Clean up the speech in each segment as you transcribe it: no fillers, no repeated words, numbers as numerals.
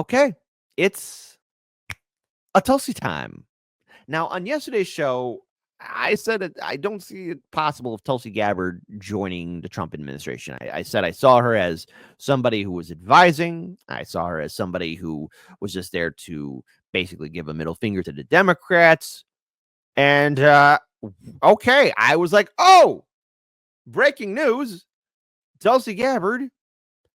Okay, it's a Tulsi time. Now, on yesterday's show, I said that I don't see it possible of Tulsi Gabbard joining the Trump administration. I said I saw her as somebody who was advising. I saw her as somebody who was just there to basically give a middle finger to the Democrats. And okay, I was like, oh, breaking news. Tulsi Gabbard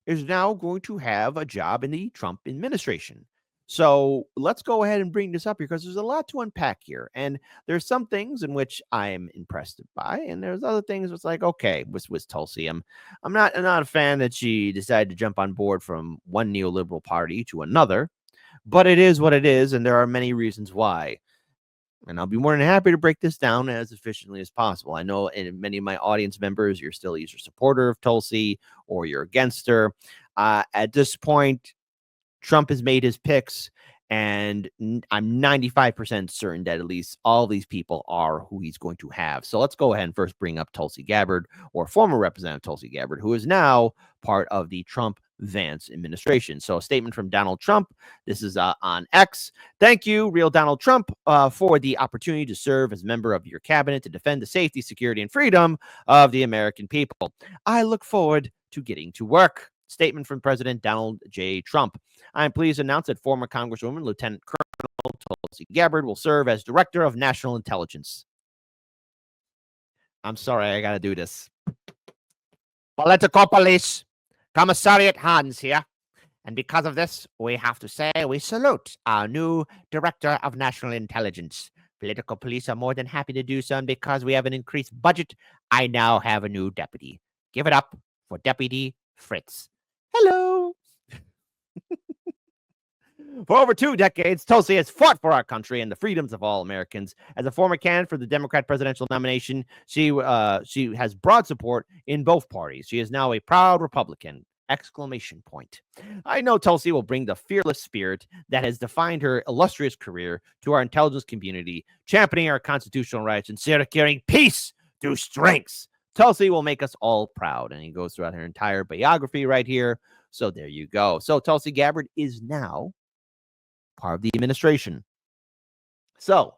is now going to have a job in the Trump administration. So let's go ahead and bring this up here because there's a lot to unpack here. And there's some things in which I am impressed by, and there's other things it's like, okay, with Tulsi. I'm not a fan that she decided to jump on board from one neoliberal party to another, but it is what it is, and there are many reasons why. And I'll be more than happy to break this down as efficiently as possible. I know in many of my audience members, you're still either a supporter of Tulsi or you're against her. At this point, Trump has made his picks, and I'm 95% certain that at least all these people are who he's going to have. So let's go ahead and first bring up Tulsi Gabbard, or former Representative Tulsi Gabbard, who is now part of the Trump Vance administration. So a statement from Donald Trump. This is on X. Thank you, real Donald Trump, for the opportunity to serve as member of your cabinet to defend the safety, security, and freedom of the American people. I look forward to getting to work. Statement from President Donald J. Trump. I am pleased to announce that former Congresswoman Lieutenant Colonel Tulsi Gabbard will serve as Director of National Intelligence. I'm sorry, I got to do this. Political Police Commissariat Hans here. And because of this, we have to say we salute our new Director of National Intelligence. Political police are more than happy to do so, and because we have an increased budget, I now have a new deputy. Give it up for Deputy Fritz. Hello. For over 2 decades, Tulsi has fought for our country and the freedoms of all Americans. As a former candidate for the Democrat presidential nomination, she has broad support in both parties. She is now a proud Republican! Exclamation point. I know Tulsi will bring the fearless spirit that has defined her illustrious career to our intelligence community, championing our constitutional rights and securing peace through strengths. Tulsi will make us all proud. And he goes throughout her entire biography right here. So there you go. So Tulsi Gabbard is now part of the administration. So,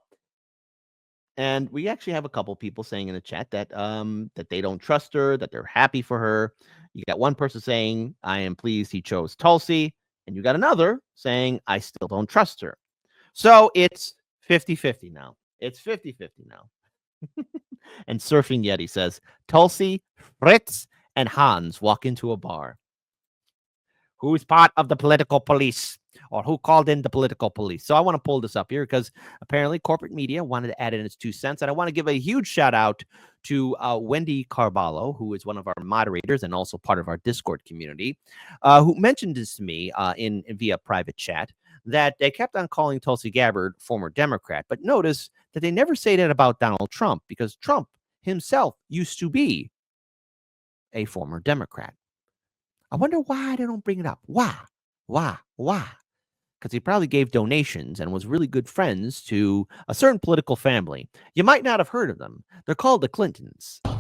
and we actually have a couple people saying in the chat that that they don't trust her, that they're happy for her. You got one person saying, I am pleased he chose Tulsi. And you got another saying, I still don't trust her. So it's 50-50 now. It's 50-50 now. And Surfing Yeti says, Tulsi, Fritz, and Hans walk into a bar. Who's part of the political police, or who called in the political police? So I want to pull this up here because apparently corporate media wanted to add in its 2 cents. And I want to give a huge shout out to Wendy Carballo, who is one of our moderators and also part of our Discord community, who mentioned this to me in via private chat, that they kept on calling Tulsi Gabbard former Democrat. But notice that they never say that about Donald Trump, because Trump himself used to be a former Democrat. I wonder why they don't bring it up. Why? Because he probably gave donations and was really good friends to a certain political family. You might not have heard of them. They're called the Clintons. All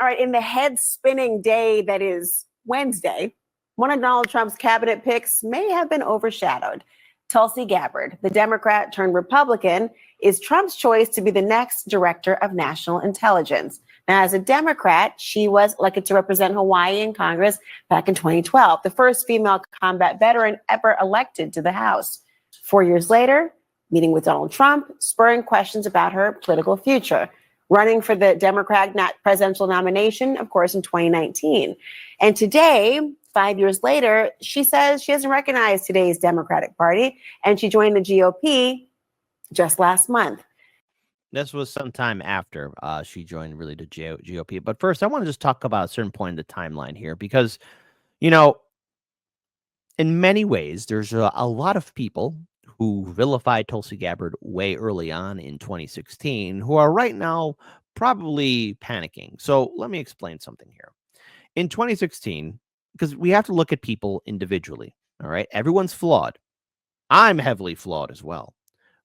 right, in the head-spinning day that is Wednesday, one of Donald Trump's cabinet picks may have been overshadowed. Tulsi Gabbard, the Democrat turned Republican, is Trump's choice to be the next Director of National Intelligence. Now, as a Democrat, she was elected to represent Hawaii in Congress back in 2012, the first female combat veteran ever elected to the House. 4 years later, meeting with Donald Trump, spurring questions about her political future, running for the Democrat presidential nomination, of course, in 2019. And today, 5 years later, she says she doesn't recognize today's Democratic Party, and she joined the GOP just last month. This was sometime after she joined really the GOP. But first, I want to just talk about a certain point in the timeline here because, you know, in many ways, there's a lot of people who vilified Tulsi Gabbard way early on in 2016 who are right now probably panicking. So let me explain something here. In 2016, because we have to look at people individually, all right? Everyone's flawed. I'm heavily flawed as well.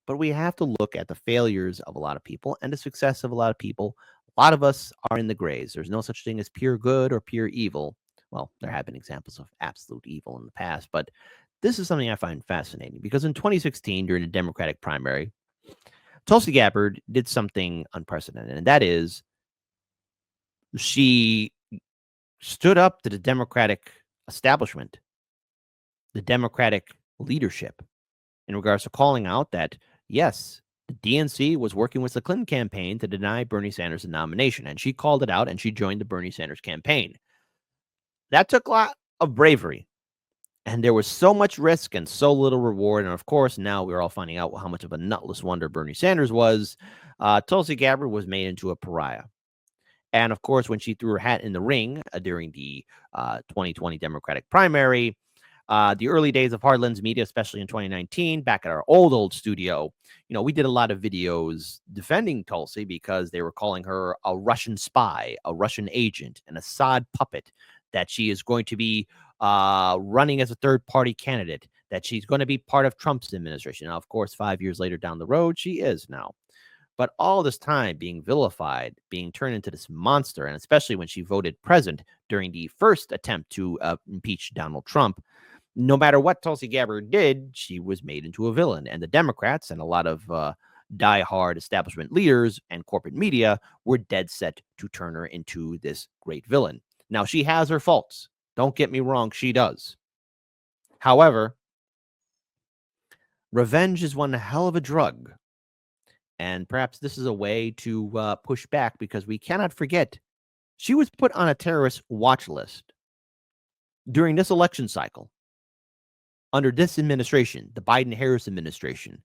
But we have to look at the failures of a lot of people and the success of a lot of people. A lot of us are in the grays. There's no such thing as pure good or pure evil. Well, there have been examples of absolute evil in the past, but this is something I find fascinating because in 2016, during the Democratic primary, Tulsi Gabbard did something unprecedented, and that is she stood up to the Democratic establishment, the Democratic leadership, in regards to calling out that, yes, the DNC was working with the Clinton campaign to deny Bernie Sanders the nomination, and she called it out, and she joined the Bernie Sanders campaign. That took a lot of bravery, and there was so much risk and so little reward, and of course, now we're all finding out how much of a nutless wonder Bernie Sanders was. Tulsi Gabbard was made into a pariah. And of course, when she threw her hat in the ring during the 2020 Democratic primary, the early days of Hard Lens Media, especially in 2019, back at our old studio, we did a lot of videos defending Tulsi because they were calling her a Russian spy, a Russian agent, an Assad puppet, that she is going to be running as a third-party candidate, that she's going to be part of Trump's administration. Now, of course, 5 years later down the road, she is now. But all this time being vilified, being turned into this monster, and especially when she voted present during the first attempt to impeach Donald Trump, no matter what Tulsi Gabbard did, she was made into a villain. And the Democrats and a lot of diehard establishment leaders and corporate media were dead set to turn her into this great villain. Now, she has her faults. Don't get me wrong, she does. However, revenge is one hell of a drug. And perhaps this is a way to push back, because we cannot forget she was put on a terrorist watch list during this election cycle under this administration, the Biden-Harris administration.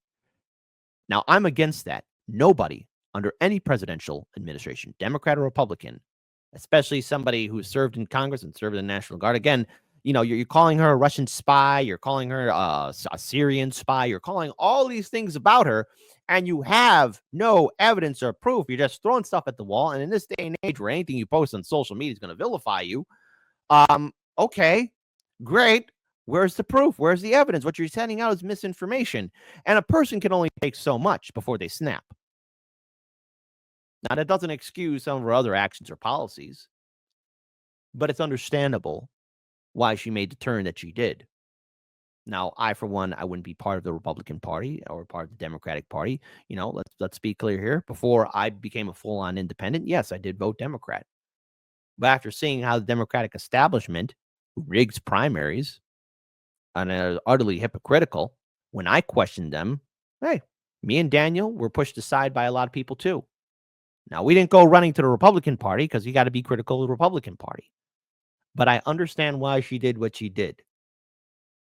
Now, I'm against that. Nobody under any presidential administration, Democrat or Republican, especially somebody who served in Congress and served in the National Guard. Again, you're calling her a Russian spy. You're calling her a Syrian spy. You're calling all these things about her, and you have no evidence or proof. You're just throwing stuff at the wall. And in this day and age where anything you post on social media is going to vilify you, okay, great. Where's the proof? Where's the evidence? What you're sending out is misinformation. And a person can only take so much before they snap. Now, that doesn't excuse some of her other actions or policies, but it's understandable why she made the turn that she did. Now, for one, I wouldn't be part of the Republican Party or part of the Democratic Party. Let's be clear here. Before I became a full-on independent, yes, I did vote Democrat. But after seeing how the Democratic establishment rigs primaries and are utterly hypocritical, when I questioned them, hey, me and Daniel were pushed aside by a lot of people too. Now, we didn't go running to the Republican Party because you got to be critical of the Republican Party. But I understand why she did what she did.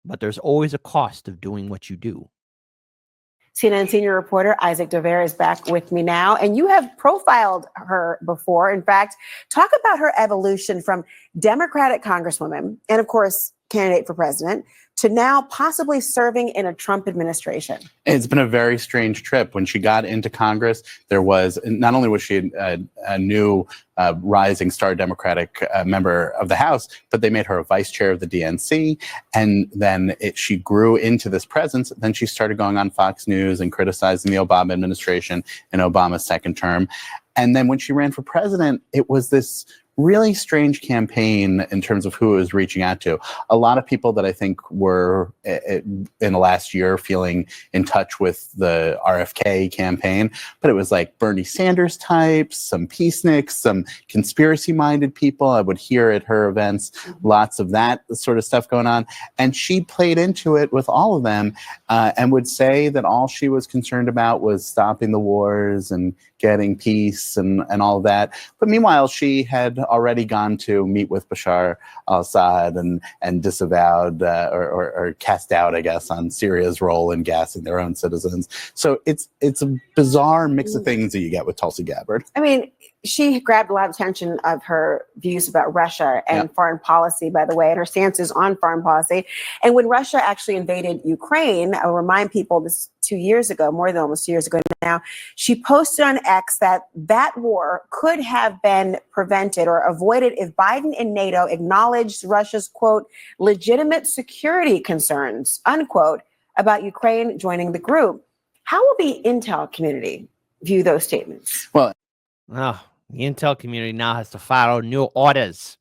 But there's always a cost of doing what you do. CNN senior reporter Isaac Dover is back with me now. And you have profiled her before. In fact, talk about her evolution from Democratic congresswoman and, of course, candidate for president to now possibly serving in a Trump administration. It's been a very strange trip. When she got into Congress, there was, not only was she a new rising star Democratic member of the House, but they made her a vice chair of the DNC. And then she grew into this presence. Then she started going on Fox News and criticizing the Obama administration in Obama's second term. And then when she ran for president, it was this really strange campaign in terms of who it was reaching out to. A lot of people that I think were in the last year feeling in touch with the RFK campaign, but it was like Bernie Sanders types, some peaceniks, some conspiracy-minded people. I would hear at her events lots of that sort of stuff going on. And she played into it with all of them and would say that all she was concerned about was stopping the wars and getting peace and all of that. But meanwhile, she had already gone to meet with Bashar al-Assad and disavowed or cast doubt, I guess, on Syria's role in gassing their own citizens. So it's a bizarre mix of things that you get with Tulsi Gabbard. I mean, she grabbed a lot of attention of her views about Russia and foreign policy, by the way, and her stances on foreign policy. And when Russia actually invaded Ukraine, I'll remind people this 2 years ago, more than almost 2 years ago now, she posted on X that war could have been prevented or avoided if Biden and NATO acknowledged Russia's, quote, legitimate security concerns, unquote, about Ukraine joining the group. How will the intel community view those statements? Well, the intel community now has to follow new orders.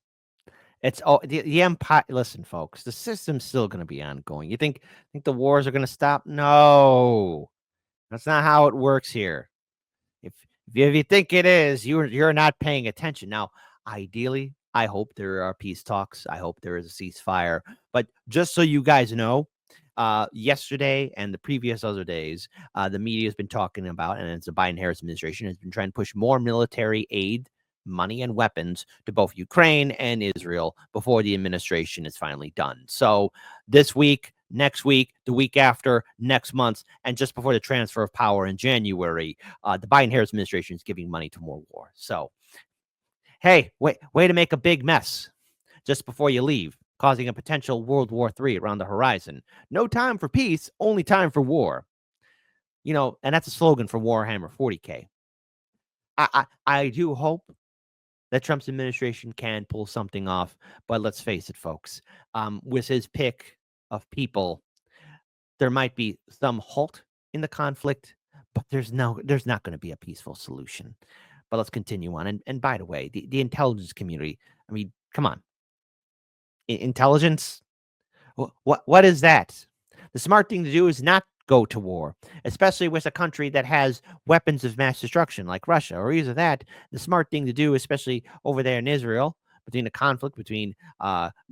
It's the empire. Listen, folks, the system's still going to be ongoing. You think the wars are going to stop? No, that's not how it works here. If you think it is, you're not paying attention. Now, ideally, I hope there are peace talks. I hope there is a ceasefire. But just so you guys know, yesterday and the previous other days, the media has been talking about, and it's the Biden-Harris administration has been trying to push more military aid, money, and weapons to both Ukraine and Israel before the administration is finally done. So this week, next week, the week after, next month, and just before the transfer of power in January, the Biden-Harris administration is giving money to more war. So, hey, way to make a big mess just before you leave, causing a potential World War III around the horizon. No time for peace, only time for war. You know, and that's a slogan for Warhammer 40K. I do hope that Trump's administration can pull something off, but let's face it, folks, with his pick of people, there might be some halt in the conflict, but there's not going to be a peaceful solution. But let's continue on. And by the way, the intelligence community, I mean, come on. Intelligence? What is that? The smart thing to do is not go to war, especially with a country that has weapons of mass destruction like Russia, or either that. The smart thing to do, especially over there in Israel, between the conflict between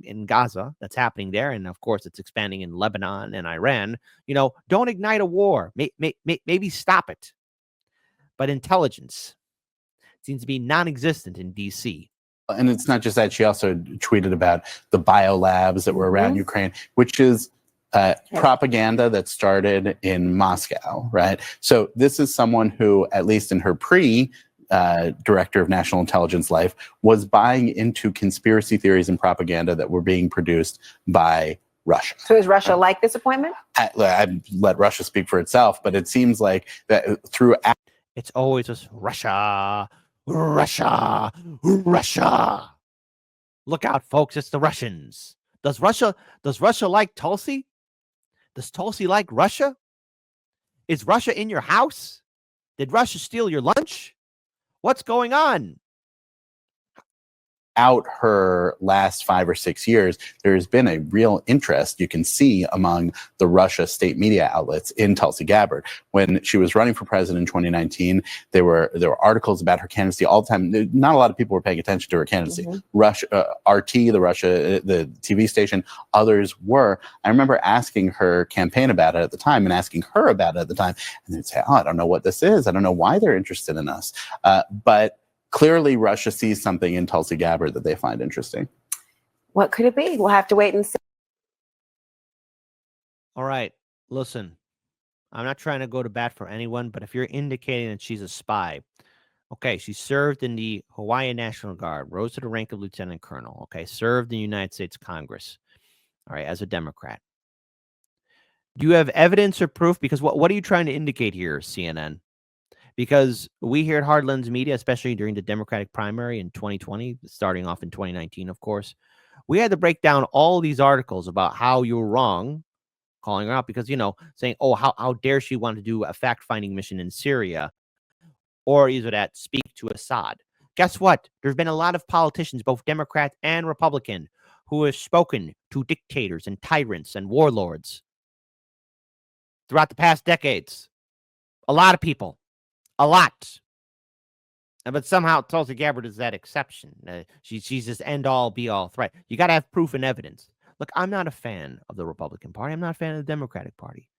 in Gaza that's happening there, and of course it's expanding in Lebanon and Iran. You know, don't ignite a war. Maybe stop it. But intelligence seems to be non-existent in DC. And it's not just that. She also tweeted about the biolabs that were around Ukraine, which is propaganda that started in Moscow, right? So this is someone who, at least in her director of national intelligence life, was buying into conspiracy theories and propaganda that were being produced by Russia. So is Russia like this appointment? I'd let Russia speak for itself, but it seems like that through... It's always just Russia, Russia, Russia. Look out, folks, it's the Russians. Does Russia like Tulsi? Does Tulsi like Russia? Is Russia in your house? Did Russia steal your lunch? What's going on? Out her last 5 or 6 years, there has been a real interest you can see among the Russia state media outlets in Tulsi Gabbard. When she was running for president in 2019, there were articles about her candidacy all the time. Not a lot of people were paying attention to her candidacy. Russia, RT, the TV station, others were. I remember asking her campaign about it at the time and asking her about it at the time, and they'd say, "Oh, I don't know what this is. I don't know why they're interested in us." But clearly, Russia sees something in Tulsi Gabbard that they find interesting. What could it be? We'll have to wait and see. All right. Listen, I'm not trying to go to bat for anyone, but if you're indicating that she's a spy, okay, she served in the Hawaiian National Guard, rose to the rank of lieutenant colonel, okay, served in the United States Congress, all right, as a Democrat. Do you have evidence or proof? Because what are you trying to indicate here, CNN? Because we here at Hardlands Media, especially during the Democratic primary in 2020, starting off in 2019, of course, we had to break down all these articles about how you were wrong, calling her out because, you know, saying, oh, how dare she want to do a fact-finding mission in Syria, or either that speak to Assad. Guess what? There's been a lot of politicians, both Democrat and Republican, who have spoken to dictators and tyrants and warlords throughout the past decades. A lot of people. A lot. But somehow Tulsi Gabbard is that exception. She's this end-all, be-all threat. You got to have proof and evidence. Look, I'm not a fan of the Republican Party. I'm not a fan of the Democratic Party.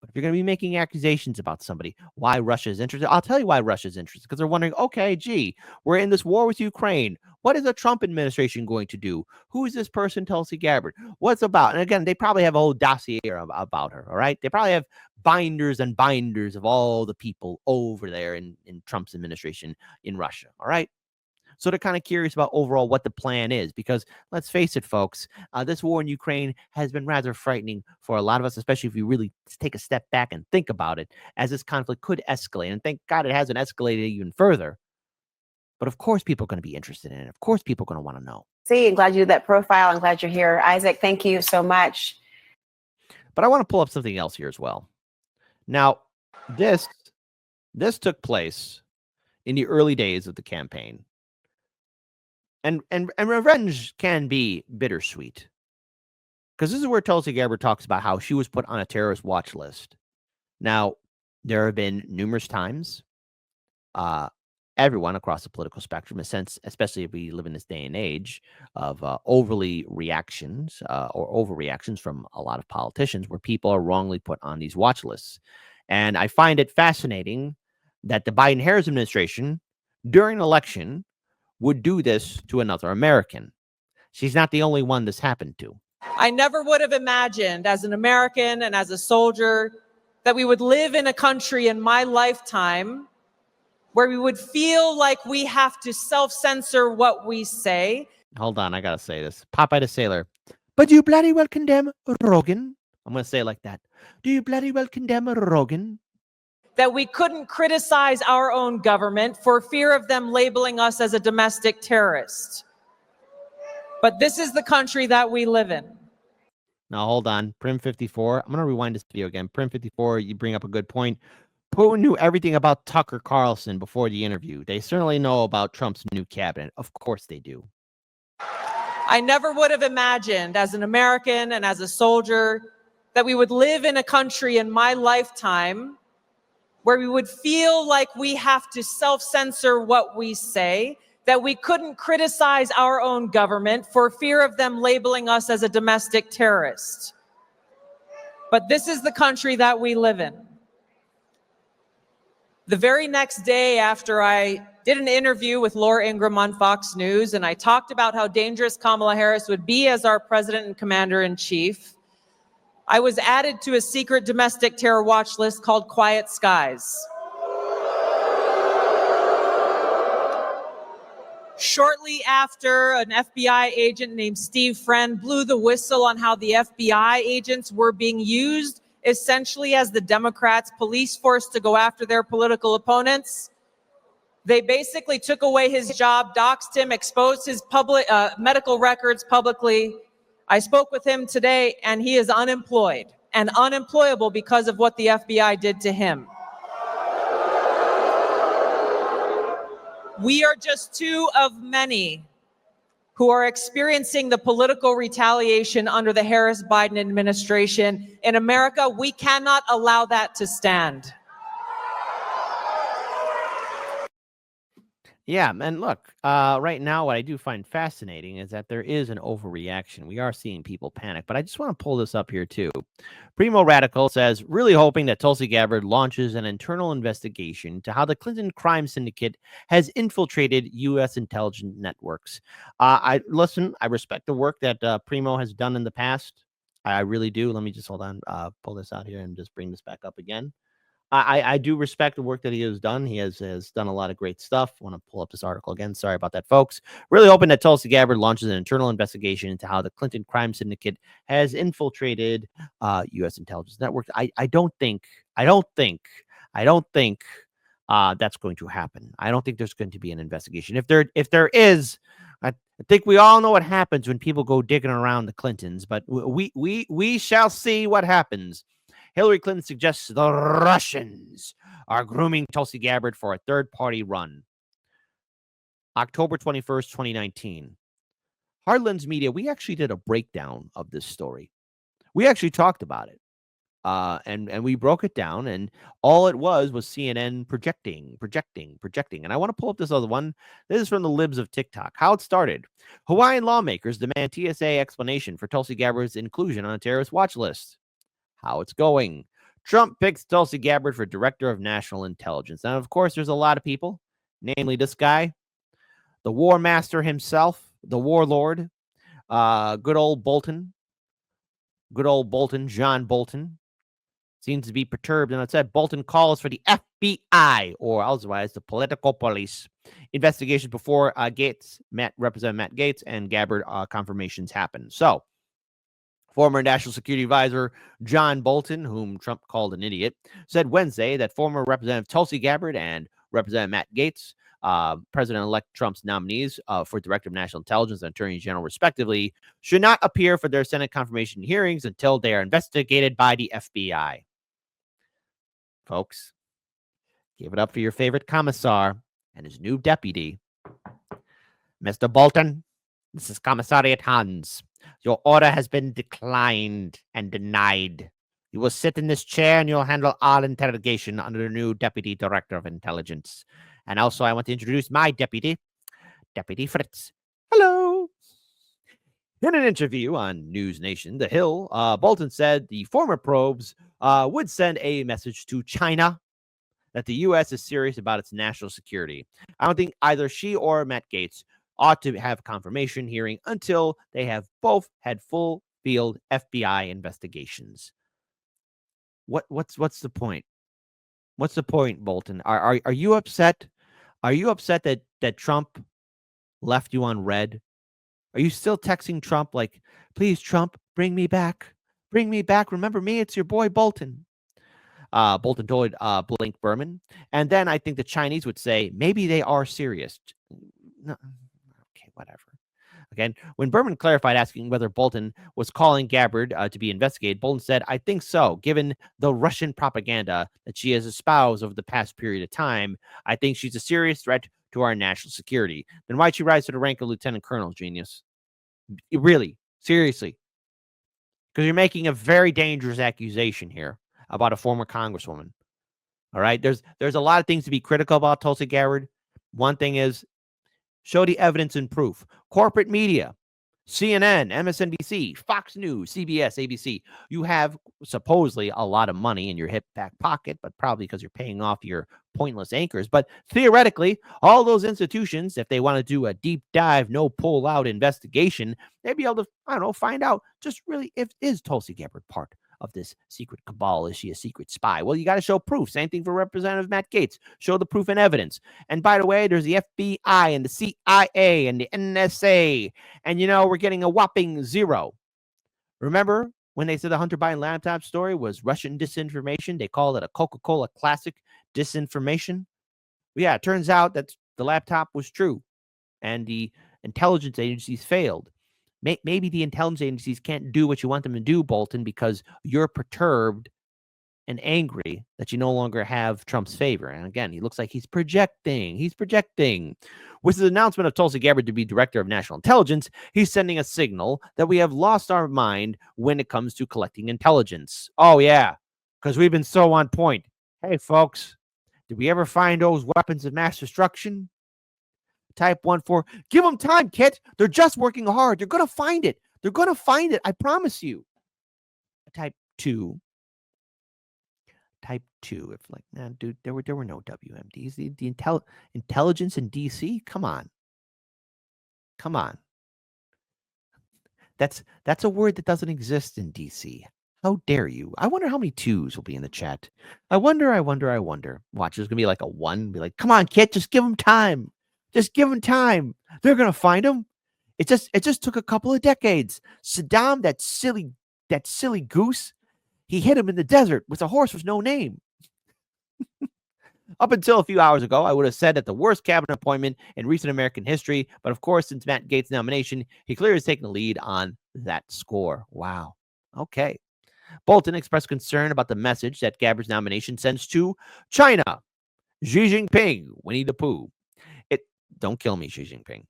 But if you're going to be making accusations about somebody, why Russia is interested, I'll tell you why Russia is interested. Because they're wondering, okay, gee, we're in this war with Ukraine. What is the Trump administration going to do? Who is this person, Tulsi Gabbard? What's about? And again, they probably have a whole dossier about her, all right? They probably have binders and binders of all the people over there in Trump's administration in Russia, all right? So they're kind of curious about overall what the plan is, because let's face it, folks, this war in Ukraine has been rather frightening for a lot of us, especially if you really take a step back and think about it, as this conflict could escalate. And thank God it hasn't escalated even further. But of course, people are going to be interested in it. Of course, people are going to want to know. See, I'm glad you did that profile. I'm glad you're here. Isaac, thank you so much. But I want to pull up something else here as well. Now, this took place in the early days of the campaign. And revenge can be bittersweet. Because this is where Tulsi Gabbard talks about how she was put on a terrorist watch list. Now, there have been numerous times, everyone across the political spectrum, especially if we live in this day and age of overly reactions or overreactions from a lot of politicians, where people are wrongly put on these watch lists. And I find it fascinating that the Biden-Harris administration, during an election, would do this to another American. She's not the only one this happened to. I never would have imagined as an American and as a soldier that we would live in a country in my lifetime where we would feel like we have to self-censor what we say. Hold on, I gotta say this. Popeye the Sailor. But do you bloody well condemn Rogan? I'm gonna say it like that. Do you bloody well condemn Rogan? That we couldn't criticize our own government for fear of them labeling us as a domestic terrorist. But this is the country that we live in. Now, hold on. Prim 54. I'm going to rewind this video again. Prim 54, you bring up a good point. Putin knew everything about Tucker Carlson before the interview. They certainly know about Trump's new cabinet. Of course they do. I never would have imagined as an American and as a soldier that we would live in a country in my lifetime where we would feel like we have to self-censor what we say, that we couldn't criticize our own government for fear of them labeling us as a domestic terrorist. But this is the country that we live in. The very next day after I did an interview with Laura Ingraham on Fox News, and I talked about how dangerous Kamala Harris would be as our president and commander-in-chief, I was added to a secret domestic terror watch list called Quiet Skies. Shortly after, an FBI agent named Steve Friend blew the whistle on how the FBI agents were being used essentially as the Democrats' police force to go after their political opponents. They basically took away his job, doxed him, exposed his public medical records publicly. I spoke with him today, and he is unemployed and unemployable because of what the FBI did to him. We are just two of many who are experiencing the political retaliation under the Harris-Biden administration. In America, we cannot allow that to stand. Yeah, and look, right now what I do find fascinating is that there is an overreaction. We are seeing people panic, but I just want to pull this up here too. Primo Radical says, really hoping that Tulsi Gabbard launches an internal investigation to how the Clinton crime syndicate has infiltrated U.S. intelligence networks. I respect the work that Primo has done in the past. I really do. Let me just hold on, pull this out here and just bring this back up again. I do respect the work that he has done. He has done a lot of great stuff. I want to pull up this article again. Sorry about that, folks. Really hoping that Tulsi Gabbard launches an internal investigation into how the Clinton crime syndicate has infiltrated U.S. intelligence networks. I don't think that's going to happen. I don't think there's going to be an investigation. If there is, I think we all know what happens when people go digging around the Clintons. But we shall see what happens. Hillary Clinton suggests the Russians are grooming Tulsi Gabbard for a third-party run. October 21st, 2019. Hardlands Media, we actually did a breakdown of this story. We actually talked about it. And we broke it down, and all it was CNN projecting. And I want to pull up this other one. This is from the libs of TikTok. How it started. Hawaiian lawmakers demand TSA explanation for Tulsi Gabbard's inclusion on a terrorist watch list. How it's going. Trump picks Tulsi Gabbard for Director of National Intelligence. Now, of course, there's a lot of people, namely this guy, the war master himself, the warlord, good old Bolton, John Bolton, seems to be perturbed. And it said Bolton calls for the FBI, or otherwise the political police, investigation before Representative Matt Gaetz and Gabbard confirmations happen. So, former National Security Advisor John Bolton, whom Trump called an idiot, said Wednesday that former Representative Tulsi Gabbard and Representative Matt Gaetz, President-elect Trump's nominees for Director of National Intelligence and Attorney General, respectively, should not appear for their Senate confirmation hearings until they are investigated by the FBI. Folks, give it up for your favorite commissar and his new deputy. Mr. Bolton, this is Commissariat Hans. Your order has been declined and denied. You will sit in this chair and you'll handle all interrogation under the new Deputy Director of Intelligence. And also, I want to introduce my deputy, Deputy Fritz. Hello. In an interview on News Nation, The Hill, Bolton said the former probes would send a message to China that the U.S. is serious about its national security. I don't think either she or Matt Gaetz ought to have confirmation hearing until they have both had full field FBI investigations. What's the point? What's the point, Bolton? Are you upset? Are you upset that Trump left you on red? Are you still texting Trump like, please, Trump, bring me back. Bring me back. Remember me, it's your boy Bolton. Bolton told Blake Berman. And then I think the Chinese would say, maybe they are serious. No, okay, whatever. Again, when Berman clarified asking whether Bolton was calling Gabbard to be investigated, Bolton said, I think so. Given the Russian propaganda that she has espoused over the past period of time, I think she's a serious threat to our national security. Then why'd she rise to the rank of lieutenant colonel, genius? Really? Seriously? Because you're making a very dangerous accusation here about a former congresswoman. All right? There's a lot of things to be critical about Tulsi Gabbard. One thing is, show the evidence and proof. Corporate media, CNN, MSNBC, Fox News, CBS, ABC. You have supposedly a lot of money in your hip back pocket, but probably because you're paying off your pointless anchors. But theoretically, all those institutions, if they want to do a deep dive, no pull out investigation, they'd be able to, I don't know, find out just really if is Tulsi Gabbard part of this secret cabal? Is she a secret spy? Well, you got to show proof. Same thing for Representative Matt Gaetz. Show the proof and evidence. And by the way, there's the FBI and the CIA and the NSA. And, you know, we're getting a whopping 0. Remember when they said the Hunter Biden laptop story was Russian disinformation? They called it a Coca-Cola classic disinformation. Well, yeah, it turns out that the laptop was true. And the intelligence agencies failed. Maybe the intelligence agencies can't do what you want them to do, Bolton, because you're perturbed and angry that you no longer have Trump's favor. And again, he looks like he's projecting. He's projecting. With his announcement of Tulsi Gabbard to be Director of National Intelligence, he's sending a signal that we have lost our mind when it comes to collecting intelligence. Oh, yeah, because we've been so on point. Hey, folks, did we ever find those weapons of mass destruction? Type 1-4. Give them time, Kit. They're just working hard. They're going to find it. They're going to find it. I promise you. Type 2. Type 2. If like, man, dude, there were no WMDs. The intelligence in DC. Come on. Come on. That's a word that doesn't exist in DC. How dare you? I wonder how many 2s will be in the chat. I wonder. Watch, there's going to be like a 1. Be like, come on, Kit. Just give them time. Just give them time. They're going to find him. It just took a couple of decades. Saddam, that silly goose, he hit him in the desert with a horse with no name. Up until a few hours ago, I would have said that the worst cabinet appointment in recent American history. But of course, since Matt Gaetz' nomination, he clearly has taken the lead on that score. Wow. Okay. Bolton expressed concern about the message that Gabbard's nomination sends to China. Xi Jinping, Winnie the Pooh. Don't kill me, Xi Jinping.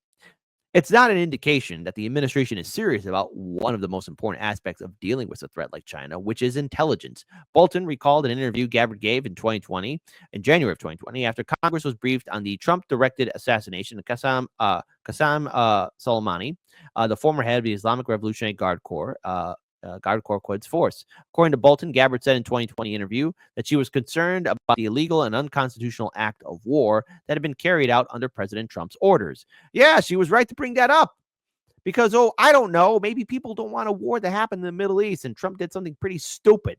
It's not an indication that the administration is serious about one of the most important aspects of dealing with a threat like China, which is intelligence. Bolton recalled an interview Gabbard gave in January of 2020, after Congress was briefed on the Trump-directed assassination of Qasem Soleimani, the former head of the Islamic Revolutionary Guard Corps, Quds Force. According to Bolton, Gabbard said in 2020 interview that she was concerned about the illegal and unconstitutional act of war that had been carried out under President Trump's orders. Yeah, she was right to bring that up because, I don't know, maybe people don't want a war to happen in the Middle East and Trump did something pretty stupid.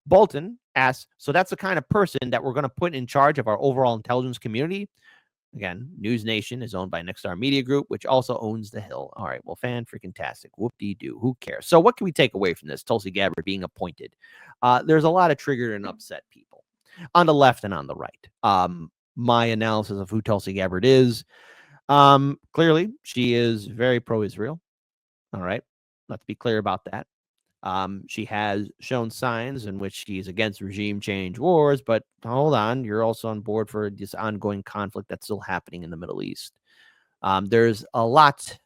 Bolton asked, so that's the kind of person that we're going to put in charge of our overall intelligence community? Again, News Nation is owned by Nexstar Media Group, which also owns The Hill. All right, well, fan-freaking-tastic. Whoop-dee-doo. Who cares? So what can we take away from this, Tulsi Gabbard being appointed? There's a lot of triggered and upset people on the left and on the right. My analysis of who Tulsi Gabbard is, clearly, she is very pro-Israel. All right, let's be clear about that. She has shown signs in which she's against regime change wars, but hold on, you're also on board for this ongoing conflict that's still happening in the Middle East. There's a lot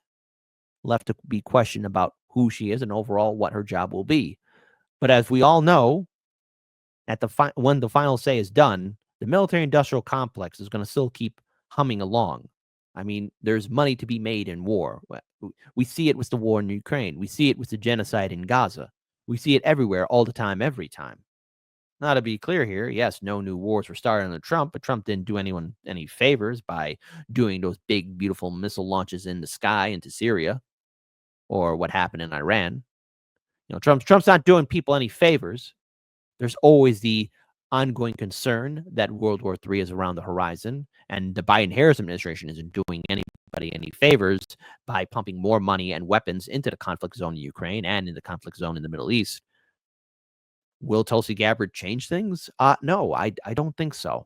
left to be questioned about who she is and overall what her job will be. But as we all know, at the when the final say is done, the military-industrial complex is going to still keep humming along. I mean, there's money to be made in war. We see it with the war in Ukraine. We see it with the genocide in Gaza. We see it everywhere, all the time, every time. Now, to be clear here, yes, no new wars were started under Trump, but Trump didn't do anyone any favors by doing those big, beautiful missile launches in the sky into Syria or what happened in Iran. You know, Trump's not doing people any favors. There's always the ongoing concern that World War III is around the horizon, and the Biden-Harris administration isn't doing anybody any favors by pumping more money and weapons into the conflict zone in Ukraine and in the conflict zone in the Middle East. Will Tulsi Gabbard change things? No, I don't think so.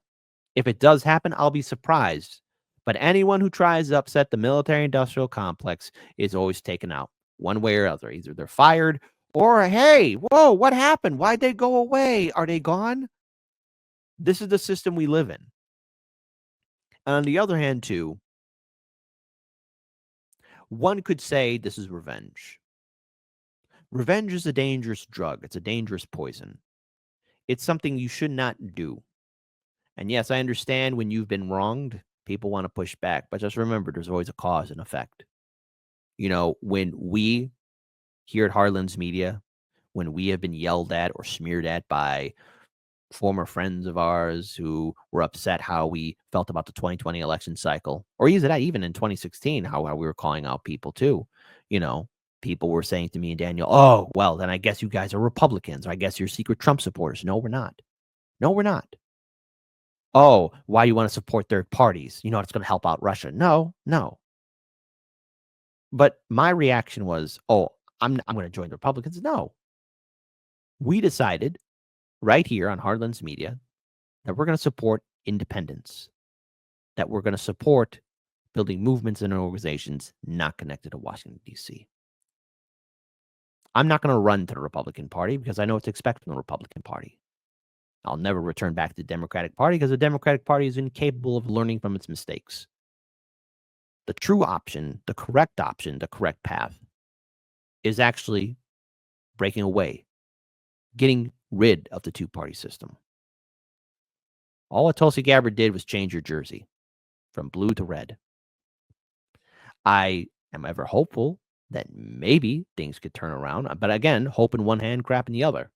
If it does happen, I'll be surprised. But anyone who tries to upset the military-industrial complex is always taken out, one way or other. Either they're fired or, hey, whoa, what happened? Why'd they go away? Are they gone? This is the system we live in. And on the other hand, too, one could say this is revenge. Revenge is a dangerous drug. It's a dangerous poison. It's something you should not do. And yes, I understand when you've been wronged, people want to push back. But just remember, there's always a cause and effect. You know, when we here at Heartland's Media, when we have been yelled at or smeared at by former friends of ours who were upset how we felt about the 2020 election cycle, or even in 2016, how we were calling out people too. You know, people were saying to me and Daniel, oh, well, then I guess you guys are Republicans, or I guess you're secret Trump supporters. No, we're not. No, we're not. Oh, why you want to support third parties? You know, it's going to help out Russia. No. But my reaction was, oh, I'm going to join the Republicans. No. We decided right here on Heartland's Media that we're going to support independence, that we're going to support building movements and organizations not connected to Washington, D.C. I'm not going to run to the Republican Party because I know what's expected from the Republican Party. I'll never return back to the Democratic Party because the Democratic Party is incapable of learning from its mistakes. The true option, the correct path is actually breaking away, getting rid of the two-party system. All what Tulsi Gabbard did was change your jersey from blue to red. I am ever hopeful that maybe things could turn around. But again, hope in one hand, crap in the other.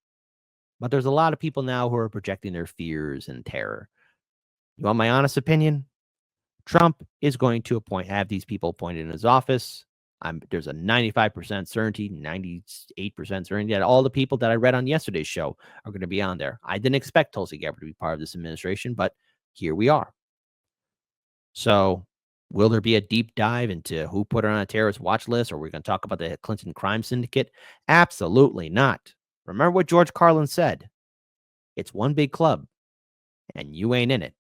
But there's a lot of people now who are projecting their fears and terror. You want my honest opinion? Trump is going to have these people appointed in his office. There's a 95% certainty, 98% certainty that all the people that I read on yesterday's show are going to be on there. I didn't expect Tulsi Gabbard to be part of this administration, but here we are. So will there be a deep dive into who put her on a terrorist watch list, or are we going to talk about the Clinton crime syndicate? Absolutely not. Remember what George Carlin said. It's one big club, and you ain't in it.